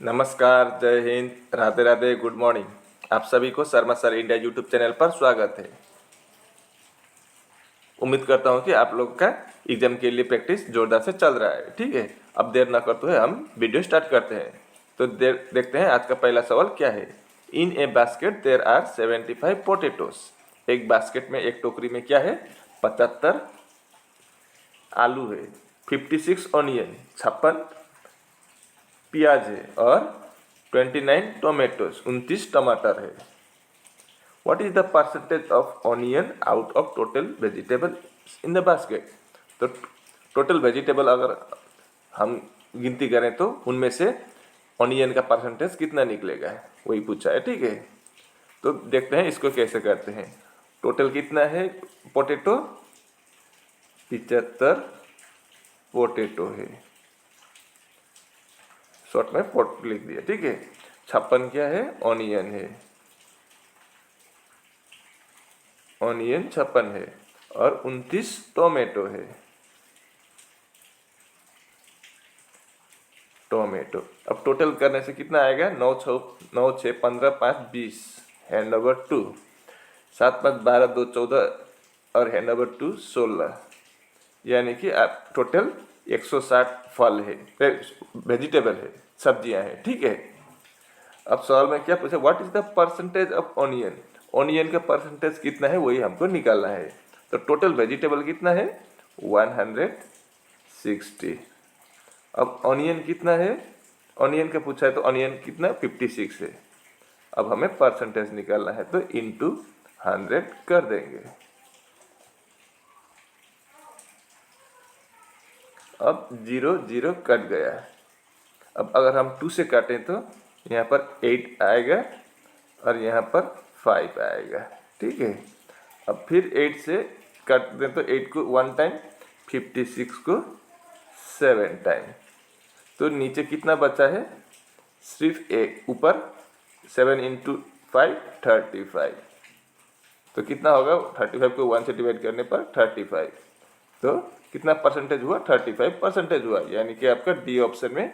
नमस्कार, जय Hind, Radhe Radhe, good morning. आप सभी को Sharma sir India YouTube channel पर स्वागत है। उम्मीद करता हूं कि आप लोग का एग्जाम के लिए प्रैक्टिस जोरदार से चल रहा है। ठीक है, अब देर न करते हुए हम वीडियो स्टार्ट करते हैं। तो देखते हैं आज का पहला सवाल क्या है। In a basket there are 75 potatoes. एक बास्केट में, एक टोकरी में क्या है, 75 आलू है, 56 ऑनियन, 56 प्याज है, और 29 टोमेटोज, 29 टमाटर है। What is the percentage of onion out of total vegetable in the basket? तो टोटल वेजिटेबल अगर हम गिनती करें तो उनमें से ऑनियन का परसेंटेज कितना निकलेगा, वही पूछा है। ठीक है, तो देखते हैं इसको कैसे करते हैं। टोटल कितना है पोटैटो, 75 पोटैटो है, शॉर्ट में पोट लिख दिया। ठीक है, 56 क्या है, ऑनियन है, ऑनियन 56 है, और 29 टोमेटो है, टोमेटो। अब टोटल करने से कितना आएगा, 9 6 15 5 20, हैंड ओवर 2, 7 5 12 2 14, और हैंड ओवर 2 16, यानी कि आप टोटल 160 फल है, वेजिटेबल है, सब्जियां हैं। ठीक है, अब सवाल में क्या पूछा, what is the percentage of onion. Onion का परसेंटेज कितना है वही हमको निकालना है। तो टोटल वेजिटेबल कितना है, 160। अब ऑनियन कितना है, ऑनियन का पूछा है तो ऑनियन कितना, 56 है। अब हमें परसेंटेज निकालना है तो इंटू 100 कर देंगे। अब 0 0 कट गया। अब अगर हम 2 से काटें तो यहाँ पर 8 आएगा और यहाँ पर 5 आएगा। ठीक है, अब फिर 8 से काट दें तो 8 को 1 टाइम, 56 को 7 टाइम, तो नीचे कितना बचा है, सिर्फ एक, ऊपर 7 इंटू 5 35। तो कितना होगा, 35 को 1 से डिवाइड करने पर 35, तो कितना परसेंटेज हुआ, 35% हुआ, यानी कि आपका डी ऑप्शन में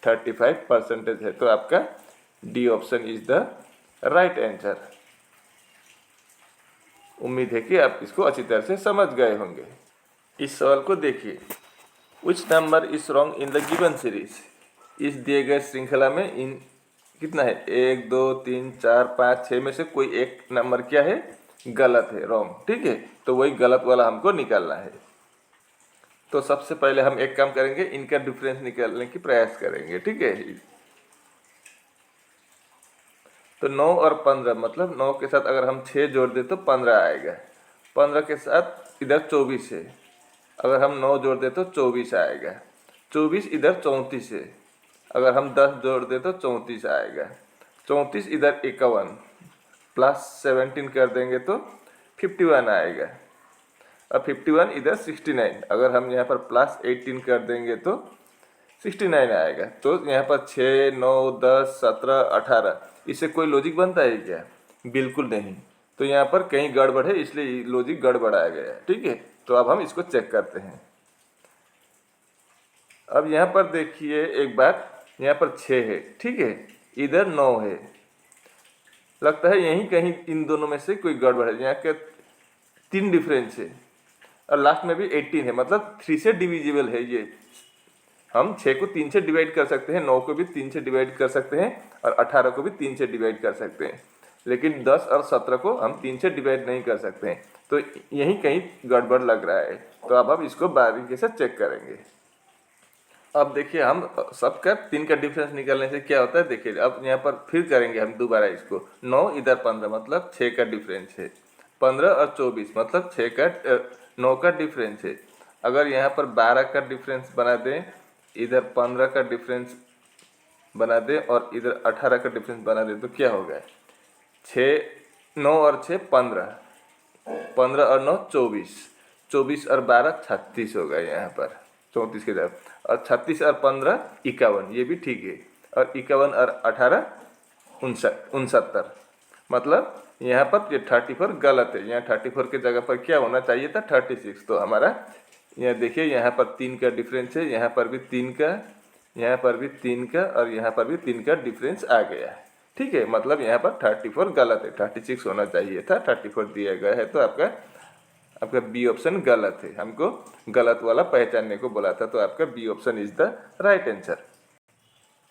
35% है। तो आपका D option is the right answer. उम्मीद है कि आप इसको अच्छी तरह से समझ गए होंगे। इस सवाल को देखिए, which number is wrong in the given series. इस दिए गए श्रृंखला में इन कितना है, 1 2 3 4 5 6 में से कोई एक नंबर क्या है, गलत है, रॉन्ग। ठीक है, तो वही गलत वाला हमको निकालना है। तो सबसे पहले हम एक काम करेंगे, इनका डिफरेंस निकालने की प्रयास करेंगे। ठीक है, तो 9 और 15, मतलब 9 के साथ अगर हम 6 जोड़ दें तो 15 आएगा। 15 के साथ इधर 24 है, अगर हम 9 जोड़ दें तो 24 आएगा। 24 इधर 34 है, अगर हम 10 जोड़ दें तो 34 आएगा। 34 इधर 51, प्लस 17 कर देंगे तो 51 आएगा। अब 51 इधर 69, अगर हम यहाँ पर प्लस 18 कर देंगे तो 69 आएगा। तो यहाँ पर 6 9 10 17 18, इससे कोई लॉजिक बनता है क्या, बिल्कुल नहीं। तो यहाँ पर कहीं गड़बड़ है, इसलिए लॉजिक गड़बड़ाया गया है। ठीक है, तो अब हम इसको चेक करते हैं। अब यहाँ पर देखिए एक बात, यहाँ पर 6 है, ठीक है, इधर 9 है, लगता है यहीं कहीं इन दोनों में से कोई गड़बड़ है। यहाँ के 3 डिफरेंस है, और लास्ट में भी 18 है, मतलब 3 से डिविजिबल है ये। हम 6 को 3 से डिवाइड कर सकते हैं, 9 को भी 3 से डिवाइड कर सकते हैं, और 18 को भी 3 से डिवाइड कर सकते हैं, लेकिन 10 और 17 को हम 3 से डिवाइड नहीं कर सकते हैं। तो यहीं कहीं गड़बड़ लग रहा है। तो अब हम इसको बारीकी से चेक करेंगे। अब देखिए, हम सबका 3 का डिफरेंस निकालने से क्या होता है, देखिए अब यहाँ पर फिर करेंगे हम दोबारा इसको। 9 इधर 15, मतलब 6 का डिफरेंस है। 15 और 24, मतलब 9 का डिफरेंस है। अगर यहाँ पर 12 का डिफरेंस बना दें, इधर 15 का डिफरेंस बना दें, और इधर 18 का डिफरेंस बना दें, तो क्या होगा, 9 और 6 15, 15 और 9 24, 24 और 12 36 होगा यहाँ पर, 34 की तरफ, और 36 और 15 51, ये भी ठीक है, और 51 और 18 69, मतलब यहाँ पर ये 34 गलत है। यहाँ 34 के जगह पर क्या होना चाहिए था, 36। तो हमारा यहाँ देखिए, यहाँ पर 3 का डिफरेंस है, यहाँ पर भी 3 का, यहाँ पर भी 3 का और यहाँ पर भी 3 का डिफरेंस आ गया है। ठीक है, मतलब यहाँ पर 34 गलत है, 36 होना चाहिए था, 34 दिया गया है, तो आपका बी ऑप्शन गलत है। हमको गलत वाला पहचानने को बोला था, तो आपका B option is the right answer.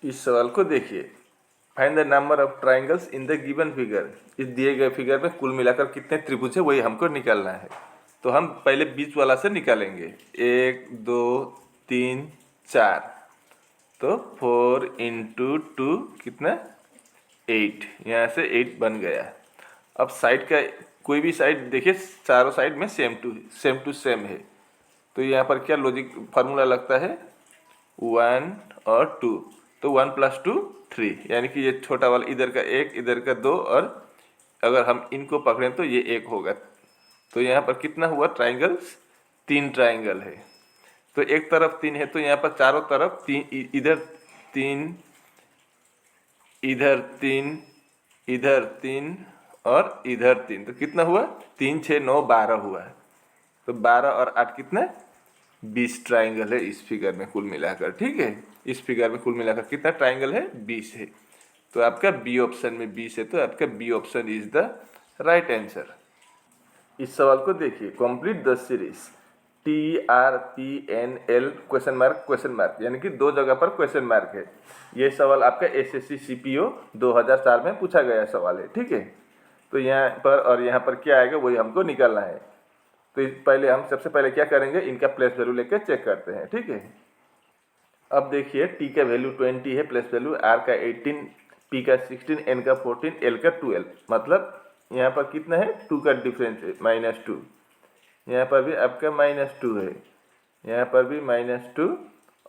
इस सवाल को देखिए, find the number of triangles in the given figure. इस दिए गए फिगर में कुल मिलाकर कितने त्रिभुज है वही हमको निकालना है। तो हम पहले बीच वाला से निकालेंगे, 1 2 3 4, तो 4 इंटू 2 कितना 8, यहाँ से 8 बन गया। अब साइड का कोई भी साइड देखिए, चारों साइड में सेम टू सेम है, तो यहाँ पर क्या लॉजिक फार्मूला लगता है, 1 और 2, तो 1 + 2 3, यानी कि ये छोटा वाला इधर का 1 इधर का 2, और अगर हम इनको पकड़ें तो ये 1 होगा। तो यहाँ पर कितना हुआ ट्राइंगल्स, 3 ट्राइंगल है। तो एक तरफ 3 है, तो यहाँ पर चारों तरफ 3, इधर 3, इधर 3, इधर 3 और इधर 3, तो कितना हुआ, 3 6 9 12 हुआ। तो 12 और 8 कितना, 20 ट्राइंगल है इस फिगर में कुल मिलाकर। ठीक है, इस फिगर में कुल मिलाकर कितना ट्राइंगल है, 20 है। तो आपका बी ऑप्शन में 20 है, तो आपका B option is the right answer. इस सवाल को देखिए, complete the series TRPNL question mark, यानी कि 2 जगह पर क्वेश्चन मार्क है। ये सवाल आपका SSC CPO 2004 में पूछा गया सवाल है। ठीक है, तो यहाँ पर और यहाँ पर क्या आएगा वही हमको निकालना है। तो पहले हम सबसे पहले क्या करेंगे, इनका प्लेस वैल्यू लेकर चेक करते हैं। ठीक है, अब देखिए T का वैल्यू 20 है, प्लेस वैल्यू R का 18, P का 16, N का 14, L का 12, मतलब यहाँ पर कितना है, 2 का डिफरेंस है, -2। यहाँ पर भी आपका -2 है, यहाँ पर भी -2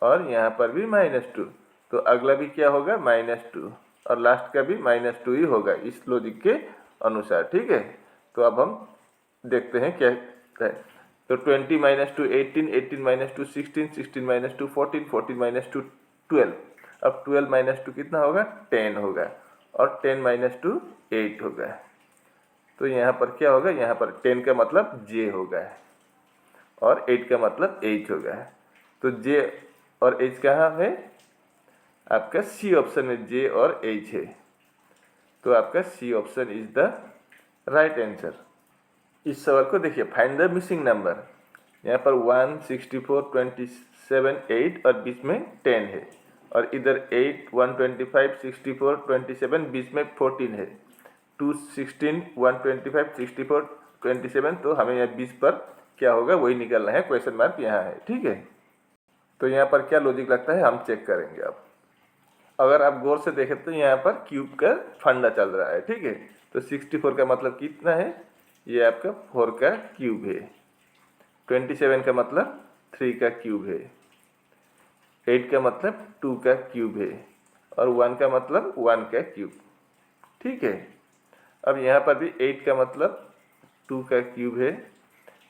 और यहाँ पर भी -2, तो अगला भी क्या होगा, -2, और लास्ट का भी -2 ही होगा इस लॉजिक के अनुसार। ठीक है, तो अब हम देखते हैं क्या है। तो 20 - 2 18, 18 - 2 16, 16 - 2 14, 14 - 2 12, अब 12 - 2 कितना होगा, 10 होगा, और 10 - 2 8 होगा। तो यहाँ पर क्या होगा, यहाँ पर 10 का मतलब J होगा और 8 का मतलब H होगा। तो J और H कहाँ है, आपका C ऑप्शन में J और H है, तो आपका C option is the right answer. इस सवाल को देखिए, फाइंड द मिसिंग नंबर। यहाँ पर 1 64 27 8 और बीच में 10 है, और इधर 8 125 64 27 बीच में 14 है, 2 16 125 64 27, तो हमें यहाँ 20 पर क्या होगा वही निकालना है, क्वेश्चन मार्क यहाँ है। ठीक है, तो यहाँ पर क्या लॉजिक लगता है हम चेक करेंगे। अब अगर आप गौर से देखें तो यहाँ पर क्यूब का फंडा चल रहा है। ठीक है, तो 64 का मतलब कितना है, ये आपका 4 का क्यूब है, 27 का मतलब 3 का क्यूब है, 8 का मतलब 2 का क्यूब है, और 1 का मतलब 1 का क्यूब। ठीक है, अब यहाँ पर भी 8 का मतलब 2 का क्यूब है,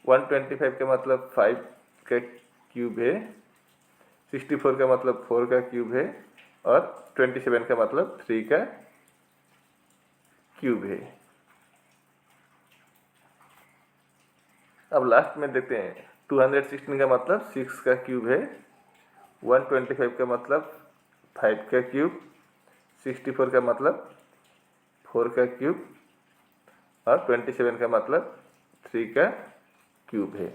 125 का मतलब 5 का क्यूब है, 64 का मतलब 4 का क्यूब है, और 27 का मतलब 3 का क्यूब है। अब लास्ट में देखते हैं, 216 का मतलब 6 का क्यूब है, 125 का मतलब 5 का क्यूब, 64 का मतलब 4 का क्यूब, और 27 का मतलब 3 का क्यूब है।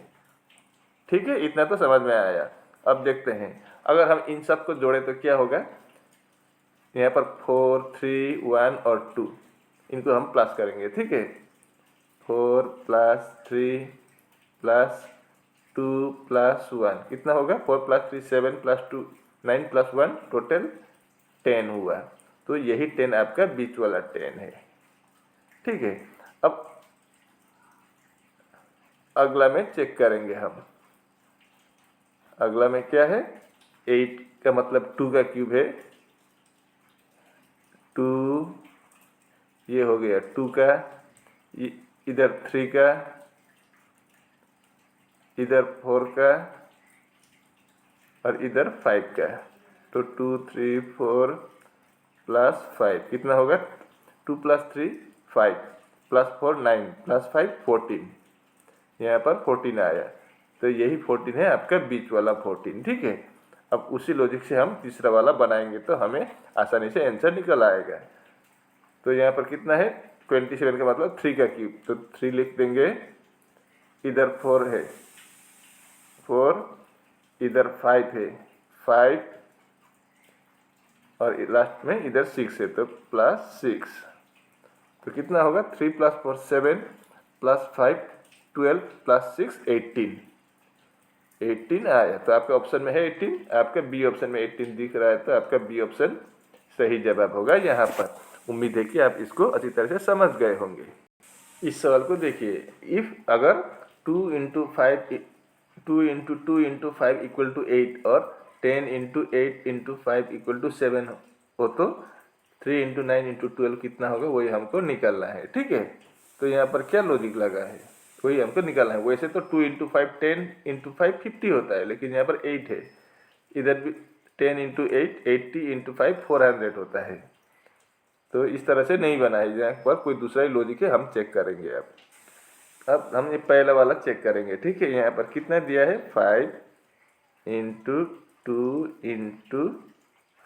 ठीक है, इतना तो समझ में आया। अब देखते हैं, अगर हम इन सब को जोड़े तो क्या होगा, यहाँ पर 4 3 1 और 2, इनको हम प्लस करेंगे। ठीक है, 4 + 3 + 2 + 1 कितना होगा, 4 + 3 7 + 2 9 + 1 टोटल 10 हुआ। तो यही 10 आपका बीच वाला 10 है। ठीक है, अब अगला में चेक करेंगे हम। अगला में क्या है, 8 का मतलब 2 का क्यूब है, 2, ये हो गया 2 का, इधर 3 का, इधर 4 का, और इधर 5 का, तो 2 3 4 + 5 कितना होगा, 2 + 3 5 + 4 9 + 5 14, यहाँ पर 14 आया, तो यही 14 है आपका बीच वाला 14। ठीक है, अब उसी लॉजिक से हम तीसरा वाला बनाएंगे तो हमें आसानी से आंसर निकल आएगा। तो यहाँ पर कितना है 27 का मतलब 3 का क्यूब, तो 3 लिख देंगे, इधर 4 है 4, इधर 5 है 5, और लास्ट में इधर 6 है तो +6। तो कितना होगा 3 + 4 7 + 5 12 + 6 18 आया। तो आपके ऑप्शन में है 18, आपका बी ऑप्शन में 18 दिख रहा है, तो आपका बी ऑप्शन सही जवाब होगा यहाँ पर। उम्मीद है कि आप इसको अच्छी तरह से समझ गए होंगे। इस सवाल को देखिए, इफ अगर 2 × 5 2 × 2 × 5 = 8 और 10 × 8 × 5 = 7 हो तो 3 × 9 × 12 कितना होगा वही हमको निकालना है। ठीक है, तो यहाँ पर क्या लॉजिक लगा है वही हमको निकालना है। वैसे तो 2 × 5 10 × 5 50 होता है, लेकिन यहाँ पर 8 है, इधर भी 10 × 8 80 × 5 400 होता है। तो इस तरह से नहीं बना है, यहाँ पर कोई दूसरा ही लॉजिक है, हम चेक करेंगे। अब हम ये पहला वाला चेक करेंगे। ठीक है, यहाँ पर कितना दिया है 5 × 2 ×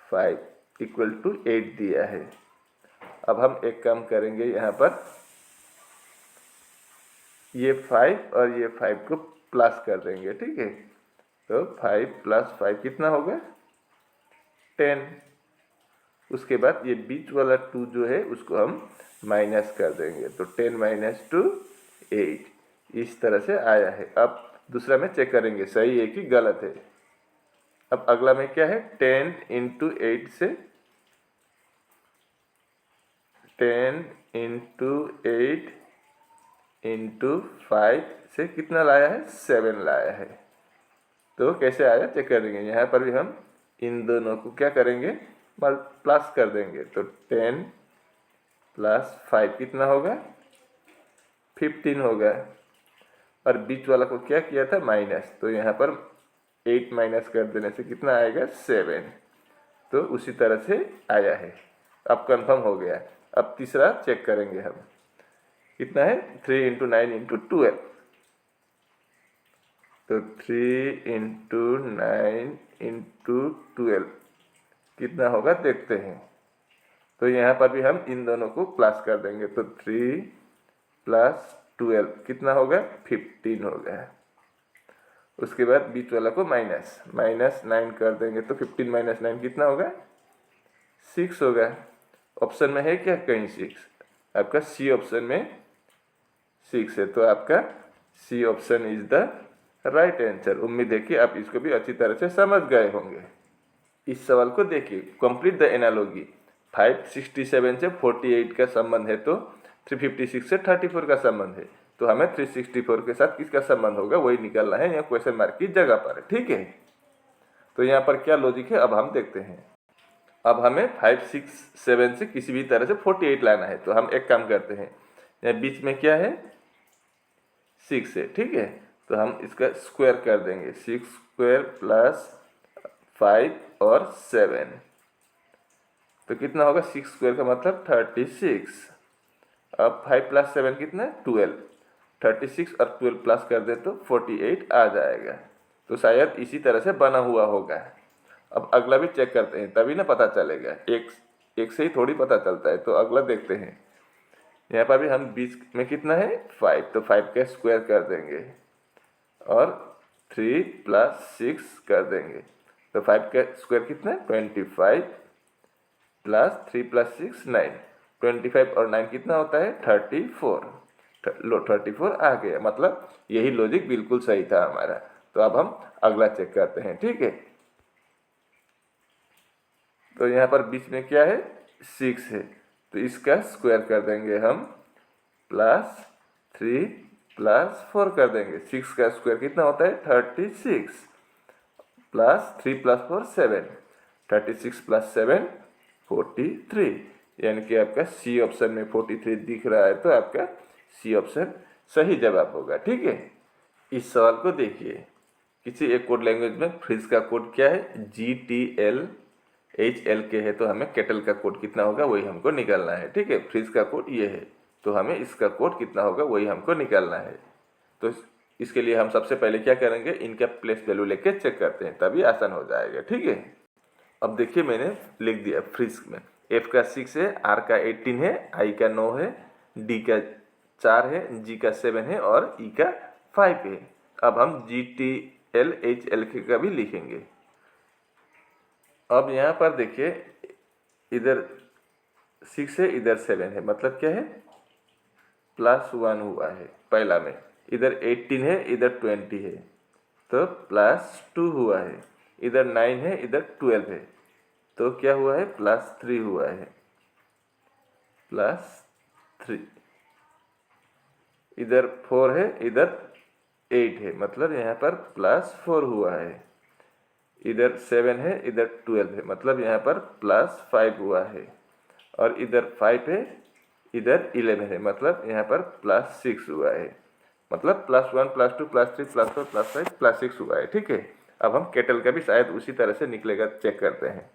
5 = 8 दिया है। अब हम एक काम करेंगे, यहाँ पर ये 5 और ये 5 को प्लस कर देंगे। ठीक है, तो 5 + 5 कितना होगा 10। उसके बाद ये बीच वाला 2 जो है उसको हम माइनस कर देंगे, तो 10 - 2 8। इस तरह से आया है। अब दूसरा में चेक करेंगे सही है कि गलत है। अब अगला में क्या है 10 × 8 से 10 × 8 × 5 से कितना लाया है 7 लाया है। तो कैसे आया चेक करेंगे। यहाँ पर भी हम इन दोनों को क्या करेंगे प्लस कर देंगे, तो 10 + 5 कितना होगा 15 होगा। और बीच वाला को क्या किया था माइनस, तो यहाँ पर 8 माइनस कर देने से कितना आएगा 7। तो उसी तरह से आया है। अब कंफर्म हो गया। अब तीसरा चेक करेंगे हम, कितना है 3 × 9 × 12। तो 3 × 9 × 12 कितना होगा देखते हैं। तो यहाँ पर भी हम इन दोनों को प्लस कर देंगे, तो 3 + 12 कितना होगा 15 होगा। उसके बाद बीच वाला को -9 कर देंगे, तो 15 - 9 कितना होगा 6 होगा। ऑप्शन में है क्या कहीं 6, आपका सी ऑप्शन में 6 है, तो आपका C option is the right answer. उम्मीद है कि आप इसको भी अच्छी तरह से समझ गए होंगे। इस सवाल को देखिए, कंप्लीट द एनालॉजी। 567 से 48 का संबंध है, तो 356 से 34 का संबंध है, तो हमें 364 के साथ किसका संबंध होगा वही निकालना है, या क्वेश्चन मार्क की जगह पर। ठीक है, तो यहाँ पर क्या लॉजिक है अब हम देखते हैं। अब हमें 567 से किसी भी तरह से 48 लाना है, तो हम एक काम करते हैं, यहाँ बीच में क्या है 6 है। ठीक है, तो हम इसका स्क्वायर कर देंगे, 6² + 5 और 7, तो कितना होगा 6² का मतलब 36। अब 5 + 7 कितना है 12, 36 और 12 प्लस कर दे तो 48 आ जाएगा। तो शायद इसी तरह से बना हुआ होगा। अब अगला भी चेक करते हैं, तभी ना पता चलेगा, एक से ही थोड़ी पता चलता है। तो अगला देखते हैं, यहाँ पर भी हम बीच में कितना है 5, तो 5 का स्क्वायर कर देंगे और 3 + 6 कर देंगे, तो 5 का स्क्वायर कितना है 25 + 3 + 6 9, 25 और 9 कितना होता है 34। लो 34 आ गया, मतलब यही लॉजिक बिल्कुल सही था हमारा। तो अब हम अगला चेक करते हैं। ठीक है, तो यहाँ पर बीच में क्या है 6 है, तो इसका स्क्वायर कर देंगे हम, +3 + 4 कर देंगे। 6 का स्क्वायर कितना होता है 36, +3 + 4 7, 36 + 7 43, यानी कि आपका सी ऑप्शन में 43 दिख रहा है, तो आपका सी ऑप्शन सही जवाब होगा। ठीक है, इस सवाल को देखिए, किसी एक कोड लैंग्वेज में फ्रिज का कोड क्या है GTLHLK है, तो हमें केटल का कोड कितना होगा वही हमको निकालना है। ठीक है, फ्रिज का कोड ये है, तो हमें इसका कोड कितना होगा वही हमको निकालना है। तो इसके लिए हम सबसे पहले क्या करेंगे, इनका प्लेस वैल्यू लेके चेक करते हैं, तभी आसान हो जाएगा। ठीक है, अब देखिए मैंने लिख दिया फ्रिस्क में, F का 6 है, R का 18 है, I का 9 है, D का 4 है, G का 7 है और E का 5 है। अब हम GTL HLK का भी लिखेंगे। अब यहाँ पर देखिए इधर 6 है, इधर 7 है, मतलब क्या है, +1 हुआ है पहला में। इधर 18 है, इधर 20 है, तो +2 हुआ है। इधर 9 है, इधर 12 है, तो क्या हुआ है, +3 हुआ है, +3। इधर 4 है, इधर 8 है, मतलब यहाँ पर +4 हुआ है। इधर 7 है, इधर 12 है, मतलब यहाँ पर +5 हुआ है। और इधर 5 है, इधर 11 है, मतलब यहाँ पर +6 हुआ है। मतलब +1 +2 +3 +4 +5 +6 हुआ है। ठीक है, अब हम केटल का भी शायद उसी तरह से निकलेगा, चेक करते हैं।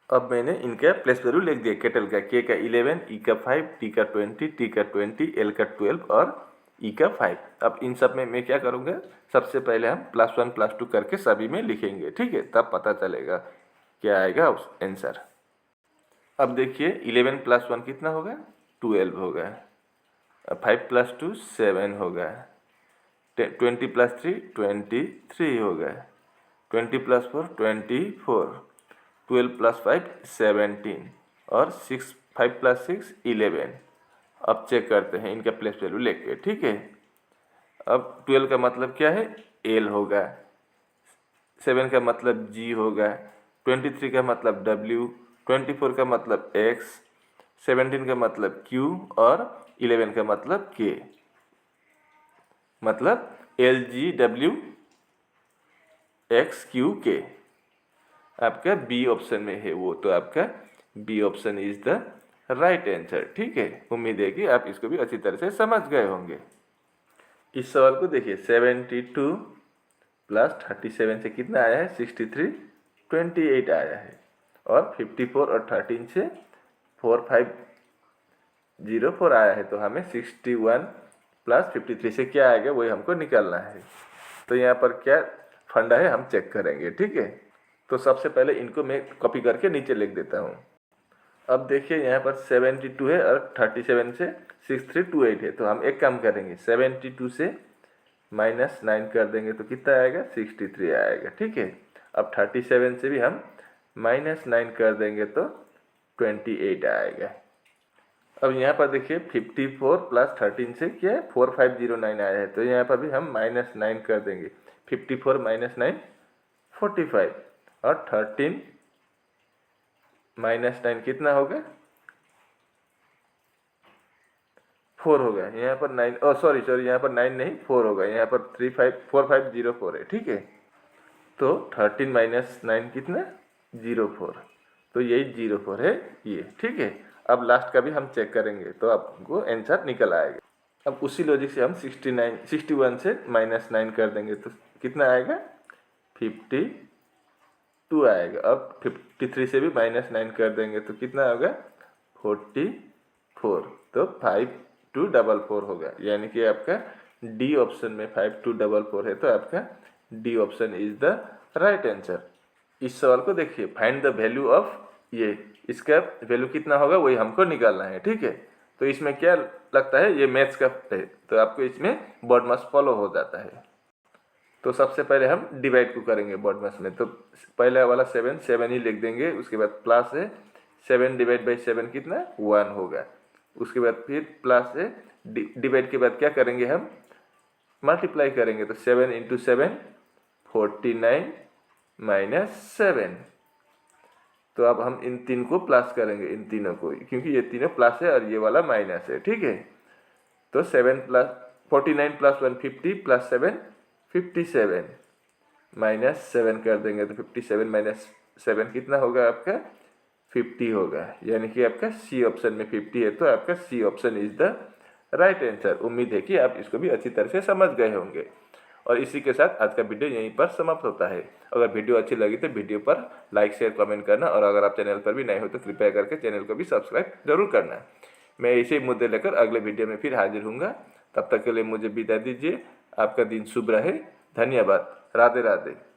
अब मैंने इनका प्लेस वैल्यू लिख दिया, केटल का K का 11, E का 5, T का 20, T का 20, L का 12 और E का 5। अब इन सब में मैं क्या करूँगा, सबसे पहले हम +1 +2 करके सभी में लिखेंगे। ठीक है, तब पता चलेगा क्या आएगा आंसर। अब देखिए 11 + 1 कितना होगा, 12 होगा। 5 + 2 7 होगा। 20 + 3 23 होगा। 20 + 4 24, 12 + 5 17 और 5 + 6 11। अब चेक करते हैं इनका प्लेस वैल्यू लेके। ठीक है, अब 12 का मतलब क्या है, L होगा। 7 का मतलब G होगा। 23 का मतलब W, 24 का मतलब X, 17 का मतलब Q और 11 का मतलब K। मतलब LGW XQK आपका बी ऑप्शन में है वो, तो आपका B option is the right answer. ठीक है, उम्मीद है कि आप इसको भी अच्छी तरह से समझ गए होंगे। इस सवाल को देखिए, 72 + 37 से कितना आया है, 63 28 आया है। और 54 और 13 से 4504 आया है, तो हमें 61 + 53 से क्या आएगा वही हमको निकालना है। तो यहाँ पर क्या फंडा है हम चेक करेंगे। ठीक है, तो सबसे पहले इनको मैं कॉपी करके नीचे लिख देता हूँ। अब देखिए यहाँ पर 72 है और 37 से 6328 है, तो हम एक काम करेंगे, 72 से -9 कर देंगे तो कितना आएगा, 63 आएगा। ठीक है, अब 37 से भी हम -9 कर देंगे तो 28 आएगा। अब यहाँ पर देखिए 54 + 13 से क्या है, 4509 आया है, तो यहाँ पर भी हम -9 कर देंगे। 54 - 9 45 और 13 -9 कितना होगा, 4 होगा। यहाँ पर 9 सॉरी यहाँ पर 9 नहीं 4 होगा, यहाँ पर 4504 है। ठीक है, तो 13 - 9 कितना, 04, तो यही 04 है ये। ठीक है, अब लास्ट का भी हम चेक करेंगे तो आपको आंसर निकल आएगा। अब उसी लॉजिक से हम 61 से -9 कर देंगे तो कितना आएगा, 52 आएगा। अब 53 से भी -9 कर देंगे तो कितना होगा, 44, तो 5244 होगा। यानी कि आपका डी ऑप्शन में 5244 है, तो आपका D option is the right answer. इस सवाल को देखिए, फाइंड द वैल्यू ऑफ ये, इसका वैल्यू कितना होगा वही हमको निकालना है। ठीक है, तो इसमें क्या लगता है, ये मैथ्स का है, तो आपको इसमें बोर्ड मास फॉलो हो जाता है। तो सबसे पहले हम डिवाइड को करेंगे बोर्ड मास में, तो पहले वाला 7 ही लिख देंगे, उसके बाद प्लस है 7 / 7 कितना, 1 होगा। उसके बाद फिर प्लस है, डिवाइड के बाद क्या करेंगे, हम मल्टीप्लाई करेंगे, तो 7 × 7 49 - 7। तो अब हम इन तीन को प्लस करेंगे, इन तीनों को, क्योंकि ये तीनों प्लस है और ये वाला माइनस है। ठीक है, तो 49 + 1 50 + 7 57 -7 कर देंगे तो 57 - 7 कितना होगा आपका, 50 होगा। यानी कि आपका सी ऑप्शन में 50 है, तो आपका C option is the right answer. उम्मीद है कि आप इसको भी अच्छी तरह से समझ गए होंगे। और इसी के साथ आज का वीडियो यहीं पर समाप्त होता है। अगर वीडियो अच्छी लगी तो वीडियो पर लाइक शेयर कमेंट करना, और अगर आप चैनल पर भी नए हो तो कृपया करके चैनल को भी सब्सक्राइब जरूर करना। मैं इसी मुद्दे लेकर अगले वीडियो में फिर हाजिर हूँगा। तब तक के लिए मुझे विदा दीजिए। आपका दिन शुभ रहे। धन्यवाद। राधे राधे।